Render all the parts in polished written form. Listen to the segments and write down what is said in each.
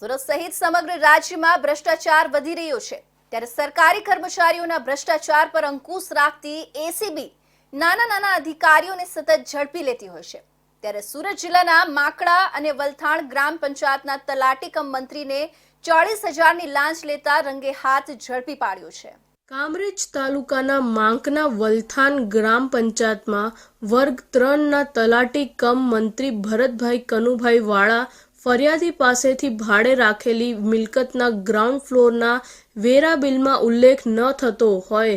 સુરત સહિત સમગ્ર રાજ્યમાં ભ્રષ્ટાચાર વધી રહ્યો છે ત્યારે સરકારી કર્મચારીઓના ભ્રષ્ટાચાર પર અંકુશ રાખતી એસીબી નાના અધિકારીઓને સતત ઝડપી લેતી હોય છે ત્યારે સુરત જિલ્લાના માકડા અને વલથાણ ગ્રામ પંચાયતના તલાટી કમ મંત્રીને 40,000ની લાંચ લેતા રંગે હાથ ઝડપી પાડ્યો છે। કામરેજ તાલુકાના માંકના વલથાણ ગ્રામ પંચાયતમાં વર્ગ 3ના તલાટી કમ મંત્રી ભરતભાઈ કનુભાઈ વાળા ફરિયાદી પાસેથી ભાડે રાખેલી મિલકતના ગ્રાઉન્ડ ફ્લોરના વેરા બિલમાં ઉલ્લેખ ન થતો હોય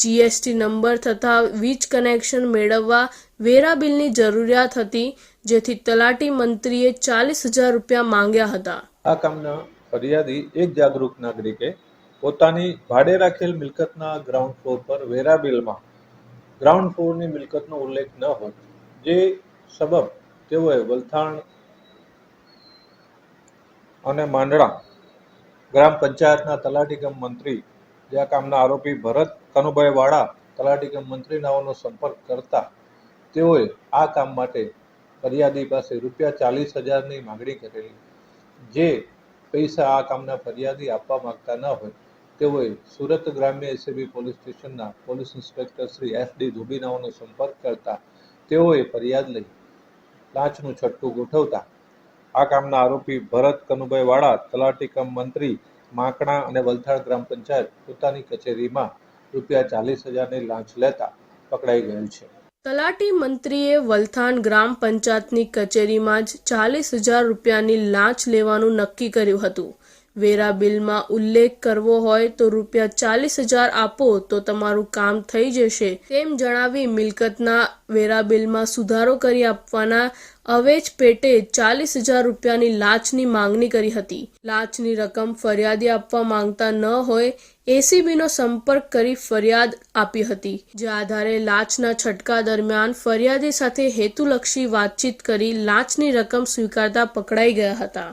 જીએસટી નંબર તથા વીજ કનેક્શન મેળવવા વેરા બિલની જરૂરિયાત હતી, જેથી તલાટી મંત્રીએ 40,000 રૂપિયા માંગ્યા હતા। આ કામના ફરિયાદી એક જાગૃત નાગરિકે પોતાની ભાડે રાખેલ મિલકતના ગ્રાઉન્ડ ફ્લોર પર વેરા બિલમાં ગ્રાઉન્ડ ફ્લોરની મિલકતનો ઉલ્લેખ ન હોય, જે સબબ તેઓએ વલથાણ અને માંડણા ગ્રામ પંચાયતના તલાટી કમ મંત્રી જે આ કામના આરોપી ભરત કનુભાઈ વાળા તલાટી કમ મંત્રીનાઓનો સંપર્ક કરતા તેઓએ આ કામ માટે ફરિયાદી પાસે ₹40,000ની માંગણી કરેલી, જે પૈસા આ કામના ફરિયાદી આપવા માંગતા ન હોય તેઓએ સુરત ગ્રામ્ય એસીબી પોલીસ સ્ટેશનના પોલીસ ઇન્સ્પેક્ટર શ્રી FD ધોબીનાઓનો સંપર્ક કરતા તેઓએ ફરિયાદ લઈ લાંચનું છટ્ટું ગોઠવતા આ કામના આરોપી ભરત કનુભાઈ વાળા તલાટી કમ મંત્રી માકણા અને વલથાણ ગ્રામ પંચાયત પોતાની કચેરીમાં ₹40,000ની લાંચ લેતા પકડાઈ ગયેલ છે। તલાટી મંત્રીએ વલથાણ ગ્રામ પંચાયતની કચેરીમાં જ 40,000 રૂપિયાની લાંચ લેવાનું નક્કી કર્યું હતું। વેરા બિલમાં ઉલ્લેખ કરવો હોય તો ₹40,000 આપો તો તમારું કામ થઈ જશે તેમ જણાવી મિલકતના વેરા બિલમાં સુધારો કરી આપવાના અવેજ પેટે 40,000 રૂપિયાની લાંચની માંગણી કરી હતી। લાંચની રકમ ફરિયાદી આપવા માંગતા ન હોય એસીબીનો સંપર્ક કરી ફરિયાદ આપી હતી, જે આધારે લાંચના છટકા દરમિયાન ફરિયાદી સાથે હેતુલક્ષી વાતચીત કરી લાંચની રકમ સ્વીકારતા પકડાઈ ગયા હતા।